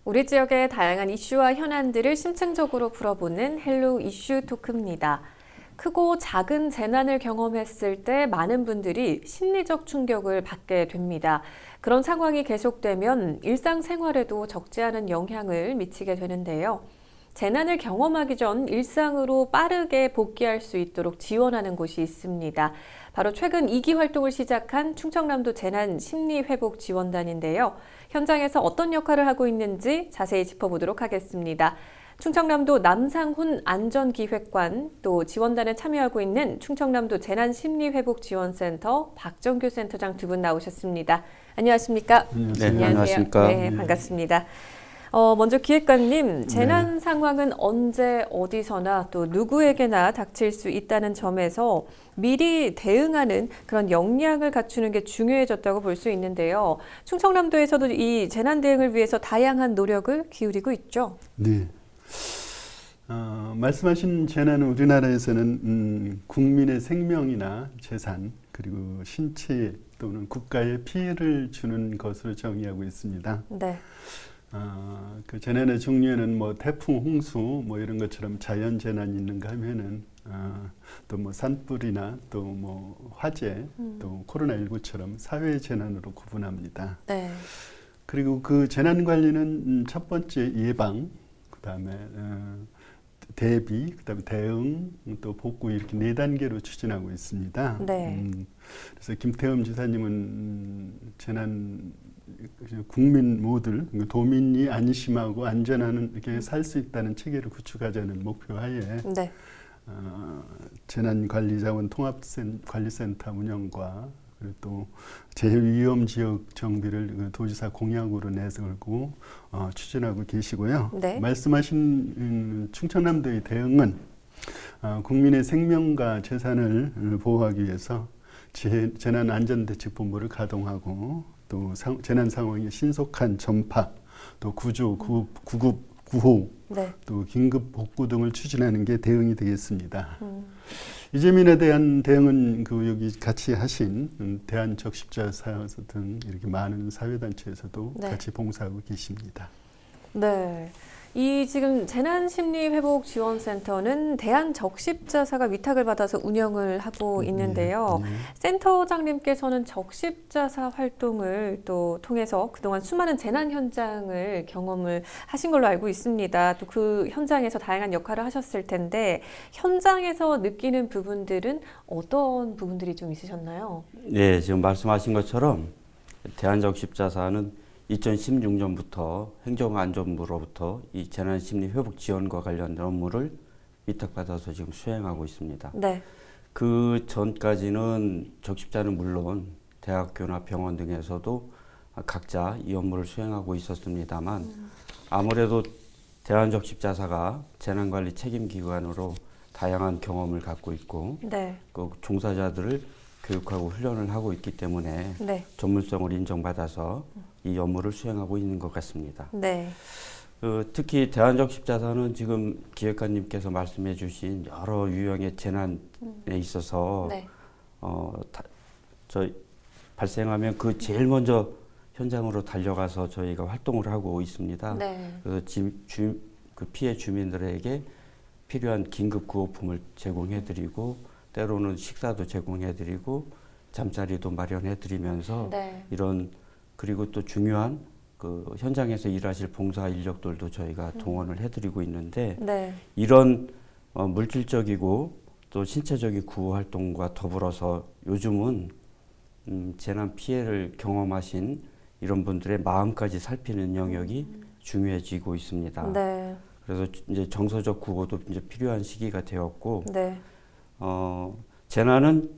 우리 지역의 다양한 이슈와 현안들을 심층적으로 풀어보는 헬로 이슈 토크입니다. 크고 작은 재난을 경험했을 때 많은 분들이 심리적 충격을 받게 됩니다. 그런 상황이 계속되면 일상생활에도 적지 않은 영향을 미치게 되는데요. 재난을 경험하기 전 일상으로 빠르게 복귀할 수 있도록 지원하는 곳이 있습니다. 바로 최근 2기 활동을 시작한 충청남도 재난심리회복지원단인데요. 현장에서 어떤 역할을 하고 있는지 자세히 짚어보도록 하겠습니다. 충청남도 남상훈 안전기획관, 또 지원단에 참여하고 있는 충청남도 재난심리회복지원센터 박정규 센터장 두 분 나오셨습니다. 안녕하십니까? 네, 안녕하십니까? 네, 반갑습니다. 먼저 기획관님, 재난 상황은 언제 어디서나 또 누구에게나 닥칠 수 있다는 점에서 미리 대응하는 그런 역량을 갖추는 게 중요해졌다고 볼 수 있는데요. 충청남도에서도 이 재난 대응을 위해서 다양한 노력을 기울이고 있죠. 네. 말씀하신 재난은 우리나라에서는 국민의 생명이나 재산 그리고 신체 또는 국가에 피해를 주는 것으로 정의하고 있습니다. 네. 그 재난의 종류에는 뭐 태풍, 홍수 뭐 이런 것처럼 자연 재난이 있는가 하면은 또 뭐 산불이나 또 뭐 화재 또 코로나19처럼 사회 재난으로 구분합니다. 네. 그리고 그 재난 관리는 첫 번째 예방, 그다음에 대비, 그다음에 대응, 또 복구 이렇게 4단계로 추진하고 있습니다. 네. 그래서 김태흠 지사님은 재난 국민 모두 도민이 안심하고 안전한 이렇게 살 수 있다는 체계를 구축하자는 목표하에 네. 재난관리자원 통합관리센터 운영과 그리고 또 재위험 지역 정비를 도지사 공약으로 내세우고 추진하고 계시고요. 네. 말씀하신 충청남도의 대응은 국민의 생명과 재산을 보호하기 위해서 재난안전대책본부를 가동하고 또 재난 상황의 신속한 전파, 또 구조, 구급, 구호, 네. 또 긴급 복구 등을 추진하는 게 대응이 되겠습니다. 이 점에 대한 대응은 그 여기 같이 하신 대한적십자사 등 이렇게 많은 사회단체에서도 네. 같이 봉사하고 계십니다. 네. 이 지금 재난심리회복지원센터는 대한적십자사가 위탁을 받아서 운영을 하고 있는데요. 네. 센터장님께서는 적십자사 활동을 또 통해서 그동안 수많은 재난 현장을 경험을 하신 걸로 알고 있습니다. 또 그 현장에서 다양한 역할을 하셨을 텐데 현장에서 느끼는 부분들은 어떤 부분들이 좀 있으셨나요? 네, 지금 말씀하신 것처럼 대한적십자사는 2016년부터 행정안전부로부터 이 재난심리회복 지원과 관련된 업무를 위탁받아서 지금 수행하고 있습니다. 네. 그 전까지는 적십자는 물론 대학교나 병원 등에서도 각자 이 업무를 수행하고 있었습니다만 아무래도 대한적십자사가 재난관리 책임기관으로 다양한 경험을 갖고 있고 네. 그 종사자들을 교육하고 훈련을 하고 있기 때문에 네. 전문성을 인정받아서 이 업무를 수행하고 있는 것 같습니다. 네. 특히 대한적십자사는 지금 기획관님께서 말씀해 주신 여러 유형의 재난에 있어서 네. 발생하면 그 제일 먼저 현장으로 달려가서 저희가 활동을 하고 있습니다. 네. 그래서 그 피해 주민들에게 필요한 긴급 구호품을 제공해드리고 때로는 식사도 제공해드리고 잠자리도 마련해드리면서 네. 이런 그리고 또 중요한 그 현장에서 일하실 봉사 인력들도 저희가 동원을 해드리고 있는데 네. 이런 물질적이고 또 신체적인 구호 활동과 더불어서 요즘은 재난 피해를 경험하신 이런 분들의 마음까지 살피는 영역이 중요해지고 있습니다. 네. 그래서 이제 정서적 구호도 이제 필요한 시기가 되었고, 네. 재난은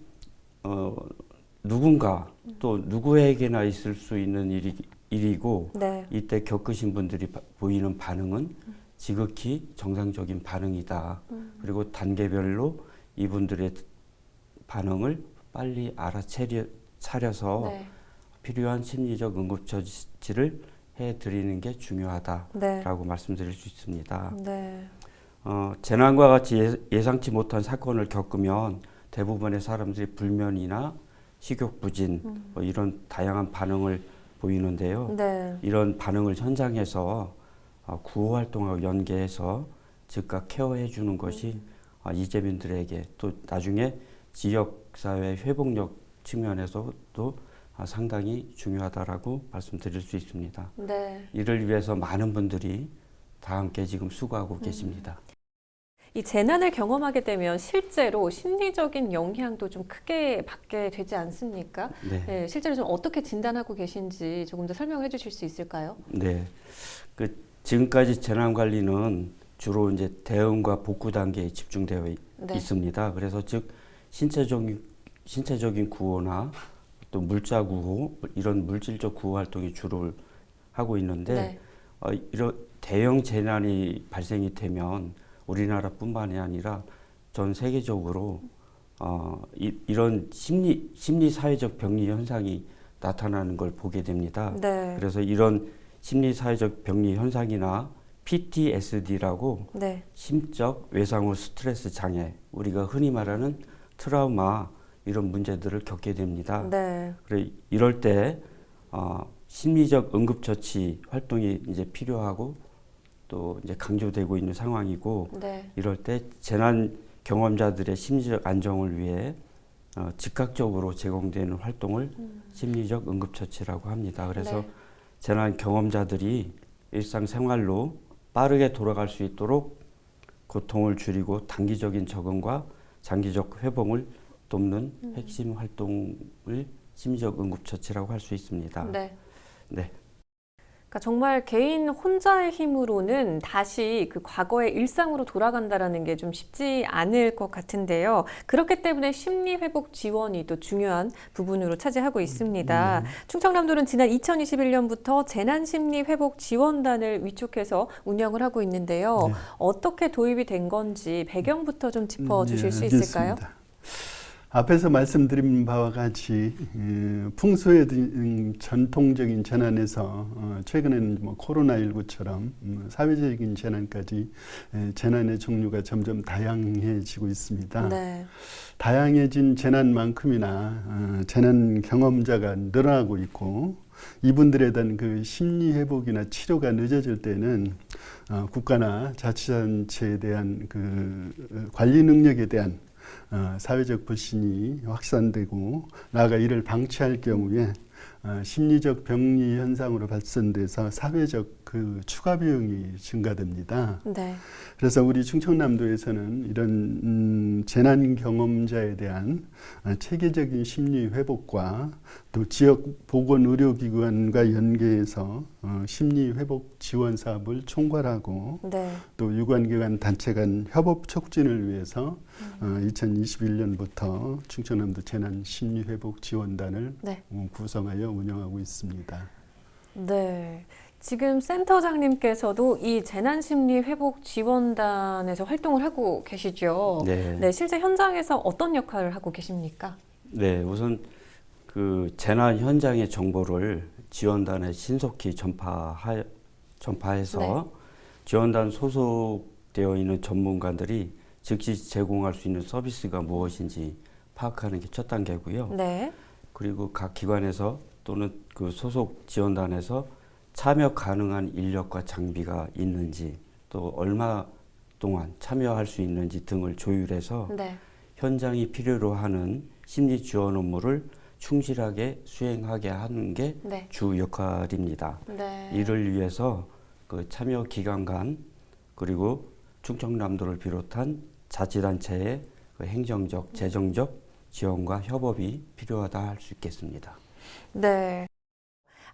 누군가 또 누구에게나 있을 수 있는 일이고, 네. 이때 겪으신 분들이 보이는 반응은 지극히 정상적인 반응이다. 그리고 단계별로 이분들의 반응을 빨리 알아차려서 네. 필요한 심리적 응급처치를 해드리는 게 중요하다라고 네. 말씀드릴 수 있습니다. 네. 재난과 같이 예상치 못한 사건을 겪으면 대부분의 사람들이 불면이나 식욕부진 뭐 이런 다양한 반응을 보이는데요. 네. 이런 반응을 현장에서 구호 활동하고 연계해서 즉각 케어해 주는 것이 이재민들에게 또 나중에 지역사회 회복력 측면에서도 상당히 중요하다라고 말씀드릴 수 있습니다. 네. 이를 위해서 많은 분들이 다 함께 지금 수고하고 계십니다. 이 재난을 경험하게 되면 실제로 심리적인 영향도 좀 크게 받게 되지 않습니까? 네. 네, 실제로 좀 어떻게 진단하고 계신지 조금 더 설명해 주실 수 있을까요? 네. 지금까지 재난 관리는 주로 이제 대응과 복구 단계에 집중되어 네. 있습니다. 그래서 즉 신체적인 구호나 또 물자 구호 이런 물질적 구호 활동이 주로 하고 있는데 네. 이런 대형 재난이 발생이 되면 우리나라뿐만이 아니라 전 세계적으로 이런 심리 사회적 병리 현상이 나타나는 걸 보게 됩니다. 네. 그래서 이런 심리 사회적 병리 현상이나 PTSD라고 네. 심적 외상후 스트레스 장애, 우리가 흔히 말하는 트라우마 이런 문제들을 겪게 됩니다. 네. 그래 이럴 때 심리적 응급처치 활동이 이제 필요하고 또 이제 강조되고 있는 상황이고 네. 이럴 때 재난 경험자들의 심리적 안정을 위해 즉각적으로 제공되는 활동을 심리적 응급처치라고 합니다. 그래서 네. 재난 경험자들이 일상생활로 빠르게 돌아갈 수 있도록 고통을 줄이고 단기적인 적응과 장기적 회복을 돕는 핵심 활동을 심리적 응급처치라고 할 수 있습니다. 네. 네. 그러니까 정말 개인 혼자의 힘으로는 다시 그 과거의 일상으로 돌아간다라는 게 좀 쉽지 않을 것 같은데요. 그렇기 때문에 심리회복 지원이 또 중요한 부분으로 차지하고 있습니다. 충청남도는 지난 2021년부터 재난심리회복 지원단을 위촉해서 운영을 하고 있는데요. 네. 어떻게 도입이 된 건지 배경부터 좀 짚어주실 수 있을까요? 알겠습니다. 앞에서 말씀드린 바와 같이 풍수의 전통적인 재난에서 최근에는 뭐 코로나19처럼 사회적인 재난까지 재난의 종류가 점점 다양해지고 있습니다. 네. 다양해진 재난만큼이나 재난 경험자가 늘어나고 있고 이분들에 대한 그 심리 회복이나 치료가 늦어질 때는 국가나 자치단체에 대한 그 관리 능력에 대한 사회적 불신이 확산되고 나아가 이를 방치할 경우에 심리적 병리 현상으로 발생돼서 사회적 그 추가 비용이 증가됩니다. 네. 그래서 우리 충청남도에서는 이런 재난 경험자에 대한 체계적인 심리 회복과 또 지역 보건의료기관과 연계해서 심리 회복 지원 사업을 총괄하고 네. 또 유관기관 단체 간 협업 촉진을 위해서 2021년부터 충청남도 재난심리회복지원단을 네. 구성하여 운영하고 있습니다. 네. 지금 센터장님께서도 이 재난심리회복지원단에서 활동을 하고 계시죠? 네. 네, 실제 현장에서 어떤 역할을 하고 계십니까? 네, 우선 그 재난 현장의 정보를 지원단에 신속히 전파해서 네. 지원단 소속되어 있는 전문가들이 즉시 제공할 수 있는 서비스가 무엇인지 파악하는 게 첫 단계고요. 네. 그리고 각 기관에서 또는 그 소속 지원단에서 참여 가능한 인력과 장비가 있는지 또 얼마 동안 참여할 수 있는지 등을 조율해서 네. 현장이 필요로 하는 심리 지원 업무를 충실하게 수행하게 하는 게 네. 주 역할입니다. 네. 이를 위해서 그 참여 기관 간 그리고 충청남도를 비롯한 자치단체의 그 행정적, 재정적 지원과 협업이 필요하다 할 수 있겠습니다. 네.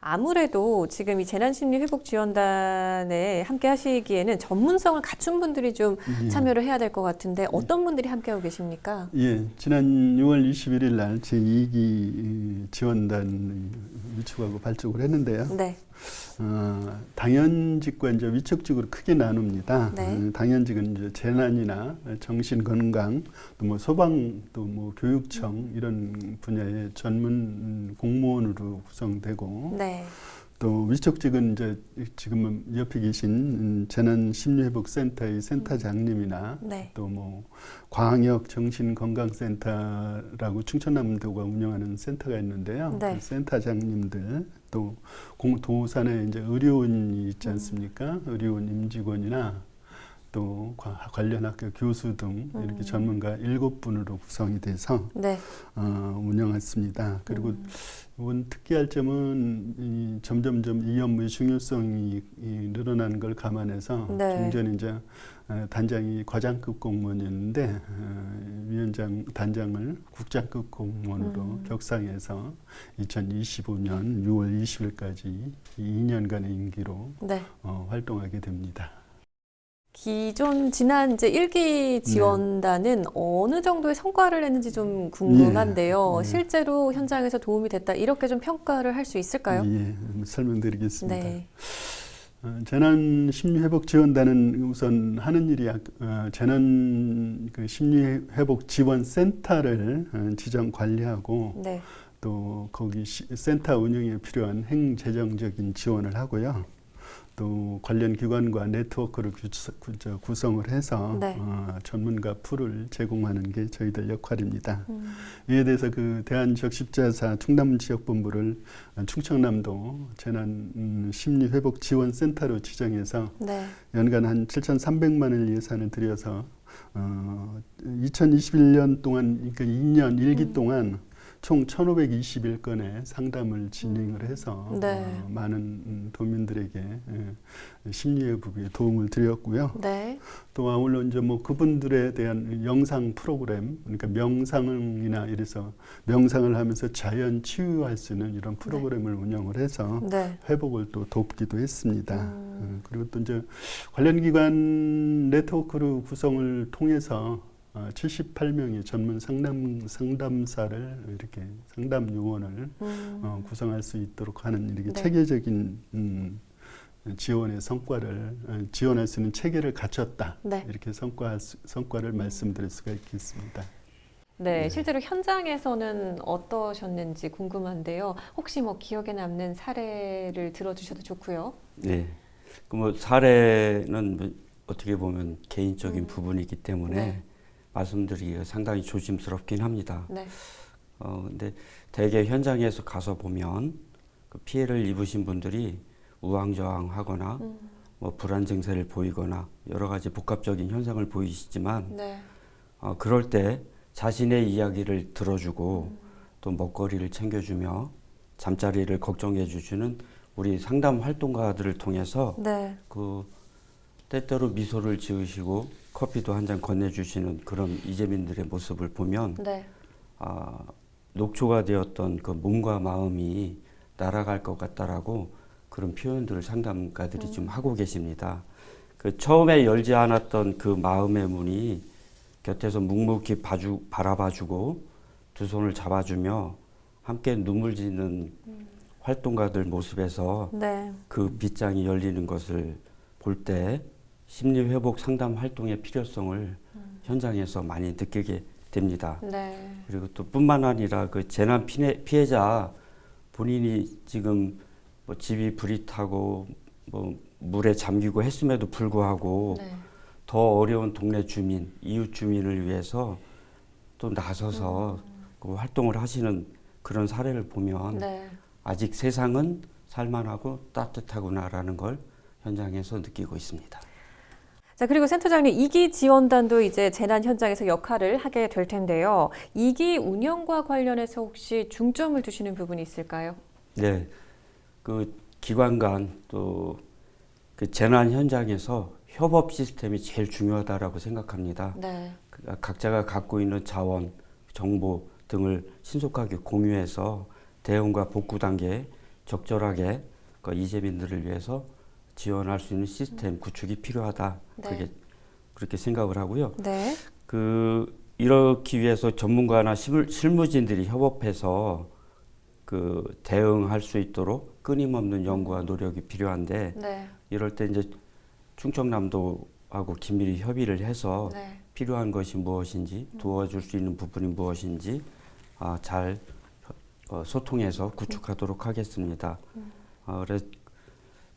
아무래도 지금 이 재난심리회복지원단에 함께 하시기에는 전문성을 갖춘 분들이 좀 참여를 해야 될 것 같은데 어떤 분들이 함께하고 계십니까? 예, 지난 6월 21일 날 제2기 지원단 위촉하고 발족을 했는데요. 네. 당연직과 이제 위촉직으로 크게 나눕니다. 네. 당연직은 이제 재난이나 정신건강, 또 뭐 소방, 또 뭐 교육청 이런 분야의 전문 공무원으로 구성되고 네. 또 위촉직은 이제 지금 옆에 계신 재난심리회복센터의 센터장님이나 네. 또 뭐 광역정신건강센터라고 충청남도가 운영하는 센터가 있는데요. 네. 그 센터장님들 또 도산에 이제 의료원이 있지 않습니까? 의료원 임직원이나 또 관련 학교 교수 등 이렇게 전문가 7분으로 구성이 돼서 네. 운영했습니다. 그리고 이번 특이할 점은 점점점 이 업무의 중요성이 늘어나는 걸 감안해서 네. 좀 전에 이제 단장이 과장급 공무원이었는데 위원장 단장을 국장급 공무원으로 격상해서 2025년 6월 20일까지 2년간의 임기로 네. 활동하게 됩니다. 지난 이제 1기 지원단은 어느 정도의 성과를 냈는지 좀 궁금한데요. 예. 실제로 현장에서 도움이 됐다 이렇게 좀 평가를 할 수 있을까요? 예, 설명드리겠습니다. 네. 재난심리회복지원단은 우선 하는 일이 재난 심리회복지원센터를 지정 관리하고 네. 또 거기 센터 운영에 필요한 행재정적인 지원을 하고요. 또 관련 기관과 네트워크를 구성을 해서 네. 전문가 풀을 제공하는 게 저희들 역할입니다. 이에 대해서 그 대한적십자사 충남지역본부를 충청남도 재난심리회복지원센터로 지정해서 네. 연간 한 7,300만 원의 예산을 들여서 2021년 동안 그러니까 2년 1기 동안 총 1,521건의 상담을 진행을 해서 네. 많은 도민들에게 심리회복에 도움을 드렸고요. 네. 또 아울러 이제 뭐 그분들에 대한 영상 프로그램, 그러니까 명상이나 이래서 명상을 하면서 자연 치유할 수 있는 이런 프로그램을 운영을 해서 네. 회복을 또 돕기도 했습니다. 그리고 또 이제 관련 기관 네트워크를 구성을 통해서 78명의 전문 상담사를 이렇게 상담 요원을 구성할 수 있도록 하는 이렇게 네. 체계적인 지원의 성과를 지원할 수 있는 체계를 갖췄다. 네. 이렇게 성과를 말씀드릴 수가 있겠습니다. 네, 실제로 현장에서는 어떠셨는지 궁금한데요. 혹시 뭐 기억에 남는 사례를 들어주셔도 좋고요. 네. 그 뭐 사례는 뭐 어떻게 보면 개인적인 부분이기 때문에 네. 말씀드리기가 상당히 조심스럽긴 합니다. 네. 근데 대개 현장에서 가서 보면 그 피해를 입으신 분들이 우왕좌왕하거나 뭐 불안 증세를 보이거나 여러 가지 복합적인 현상을 보이시지만 네. 그럴 때 자신의 이야기를 들어주고 또 먹거리를 챙겨주며 잠자리를 걱정해 주시는 우리 상담 활동가들을 통해서 네. 그 때때로 미소를 지으시고 커피도 한 잔 건네주시는 그런 이재민들의 모습을 보면 네. 녹초가 되었던 그 몸과 마음이 날아갈 것 같다라고 그런 표현들을 상담가들이 좀 하고 계십니다. 그 처음에 열지 않았던 그 마음의 문이 곁에서 묵묵히 바라봐주고 두 손을 잡아주며 함께 눈물 짓는 활동가들 모습에서 네. 그 빗장이 열리는 것을 볼 때 심리회복 상담 활동의 필요성을 현장에서 많이 느끼게 됩니다. 네. 그리고 또 뿐만 아니라 그 재난 피해자 본인이 지금 뭐 집이 불이 타고 뭐 물에 잠기고 했음에도 불구하고 네. 더 어려운 동네 주민, 이웃 주민을 위해서 또 나서서 그 활동을 하시는 그런 사례를 보면 네. 아직 세상은 살만하고 따뜻하구나라는 걸 현장에서 느끼고 있습니다. 자, 그리고 센터장님, 2기 지원단도 이제 재난 현장에서 역할을 하게 될 텐데요. 2기 운영과 관련해서 혹시 중점을 두시는 부분이 있을까요? 네, 그 기관 간 또 그 재난 현장에서 협업 시스템이 제일 중요하다라고 생각합니다. 네. 각자가 갖고 있는 자원, 정보 등을 신속하게 공유해서 대응과 복구 단계에 적절하게 그 이재민들을 위해서 지원할 수 있는 시스템 구축이 필요하다. 네. 그렇게 생각을 하고요. 네. 이렇기 위해서 전문가나 실무진들이 협업해서 그 대응할 수 있도록 끊임없는 연구와 노력이 필요한데 네. 이럴 때 이제 충청남도하고 긴밀히 협의를 해서 네. 필요한 것이 무엇인지 도와줄 수 있는 부분이 무엇인지 잘 소통해서 구축하도록 하겠습니다.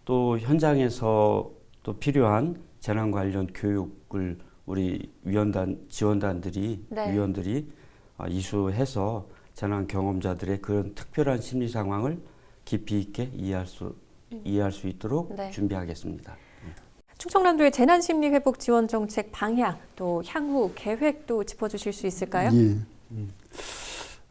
또 현장에서 또 필요한 재난 관련 교육을 우리 지원단들이 네. 위원들이 이수해서 재난 경험자들의 그런 특별한 심리 상황을 깊이 있게 이해할 수 있도록 네. 준비하겠습니다. 충청남도의 재난심리회복 지원 정책 방향 또 향후 계획도 짚어주실 수 있을까요? 예.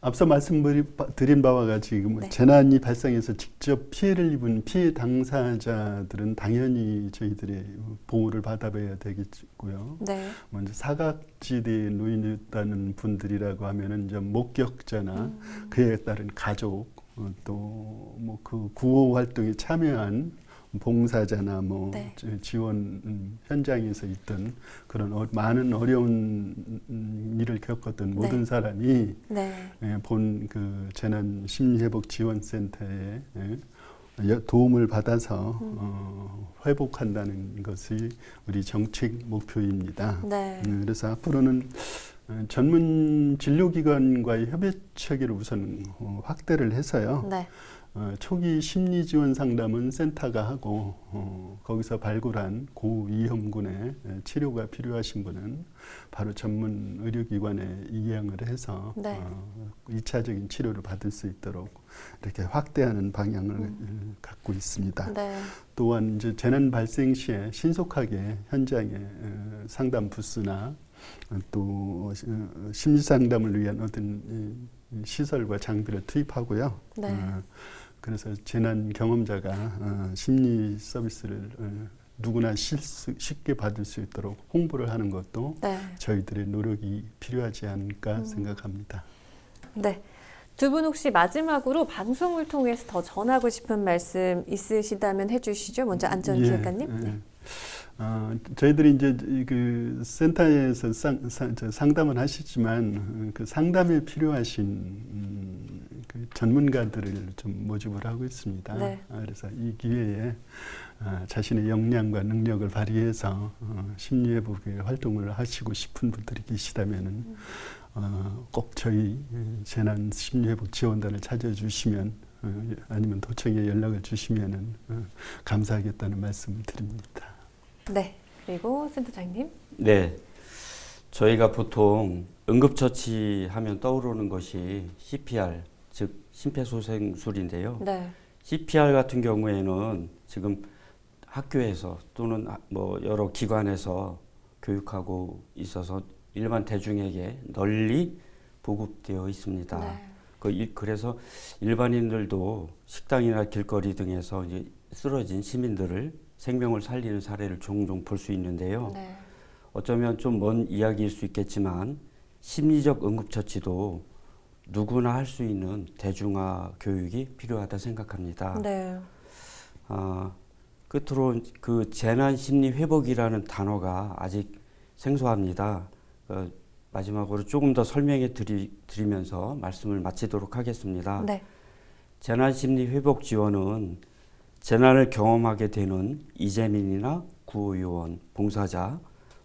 앞서 말씀드린 바와 같이 네. 재난이 발생해서 직접 피해를 입은 피해 당사자들은 당연히 저희들의 보호를 받아봐야 되겠고요. 네. 먼저 사각지대에 놓였다는 분들이라고 하면은 이제 목격자나 그에 따른 가족, 또 뭐 그 구호 활동에 참여한 봉사자나 네. 지원 현장에서 있던 그런 많은 어려운 일을 겪었던 모든 사람이 네. 본 그 재난 심리회복 지원센터에 도움을 받아서 회복한다는 것이 우리 정책 목표입니다. 네. 그래서 앞으로는 전문 진료기관과의 협의 체계를 우선 확대를 해서요. 네. 초기 심리 지원 상담은 센터가 하고 거기서 발굴한 고위험군의 치료가 필요하신 분은 바로 전문 의료기관에 이양을 해서 네. 2차적인 치료를 받을 수 있도록 이렇게 확대하는 방향을 갖고 있습니다. 네. 또한 이제 재난 발생 시에 신속하게 현장에 상담 부스나 또 심리 상담을 위한 어떤 시설과 장비를 투입하고요. 네. 그래서 재난 경험자가 심리 서비스를 누구나 쉽게 받을 수 있도록 홍보를 하는 것도 네. 저희들의 노력이 필요하지 않을까 생각합니다. 네. 두 분 혹시 마지막으로 방송을 통해서 더 전하고 싶은 말씀 있으시다면 해주시죠. 먼저 안전기획관님. 네. 저희들이 이제 그 센터에서 상담을 하시지만 그 상담에 필요하신 그 전문가들을 좀 모집을 하고 있습니다. 네. 그래서 이 기회에 자신의 역량과 능력을 발휘해서 심리회복의 활동을 하시고 싶은 분들이 계시다면은 꼭 저희 재난 심리회복 지원단을 찾아주시면 아니면 도청에 연락을 주시면은 감사하겠다는 말씀을 드립니다. 네. 그리고 센터장님. 네, 저희가 보통 응급처치하면 떠오르는 것이 CPR, 즉 심폐소생술인데요. 네. CPR 같은 경우에는 지금 학교에서 또는 뭐 여러 기관에서 교육하고 있어서 일반 대중에게 널리 보급되어 있습니다. 네. 그래서 일반인들도 식당이나 길거리 등에서 이제 쓰러진 시민들을 생명을 살리는 사례를 종종 볼 수 있는데요. 네. 어쩌면 좀 먼 이야기일 수 있겠지만 심리적 응급처치도 누구나 할 수 있는 대중화 교육이 필요하다 생각합니다. 네. 끝으로 그 재난심리회복이라는 단어가 아직 생소합니다. 마지막으로 조금 더 설명해 드리면서 말씀을 마치도록 하겠습니다. 네. 재난심리회복 지원은 재난을 경험하게 되는 이재민이나 구호요원, 봉사자,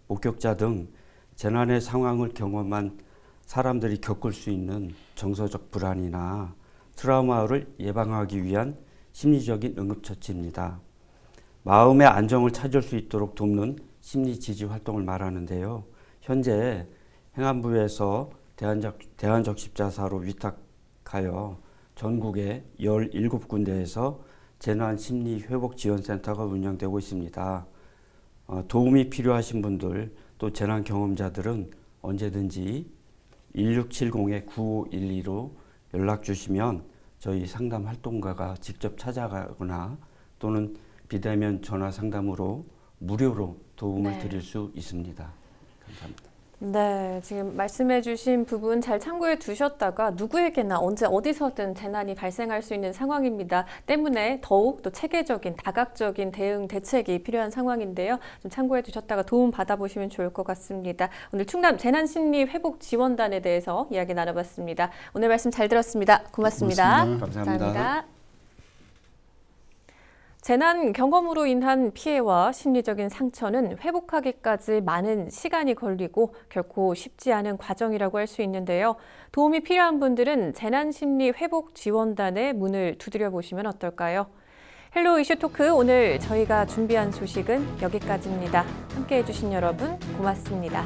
목격자 등 재난의 상황을 경험한 사람들이 겪을 수 있는 정서적 불안이나 트라우마를 예방하기 위한 심리적인 응급처치입니다. 마음의 안정을 찾을 수 있도록 돕는 심리지지 활동을 말하는데요. 현재 행안부에서 대한적 십자사로 위탁하여 전국의 17군데에서 재난심리회복지원센터가 운영되고 있습니다. 도움이 필요하신 분들 또 재난경험자들은 언제든지 1670-9512로 연락 주시면 저희 상담 활동가가 직접 찾아가거나 또는 비대면 전화 상담으로 무료로 도움을 드릴 수 있습니다. 감사합니다. 네, 지금 말씀해주신 부분 잘 참고해 두셨다가 누구에게나 언제 어디서든 재난이 발생할 수 있는 상황입니다. 때문에 더욱 또 체계적인 다각적인 대응 대책이 필요한 상황인데요. 좀 참고해 두셨다가 도움 받아보시면 좋을 것 같습니다. 오늘 충남 재난심리회복지원단에 대해서 이야기 나눠봤습니다. 오늘 말씀 잘 들었습니다. 고맙습니다. 감사합니다. 재난 경험으로 인한 피해와 심리적인 상처는 회복하기까지 많은 시간이 걸리고 결코 쉽지 않은 과정이라고 할 수 있는데요. 도움이 필요한 분들은 재난심리회복지원단의 문을 두드려 보시면 어떨까요? 헬로 이슈 토크 오늘 저희가 준비한 소식은 여기까지입니다. 함께해 주신 여러분 고맙습니다.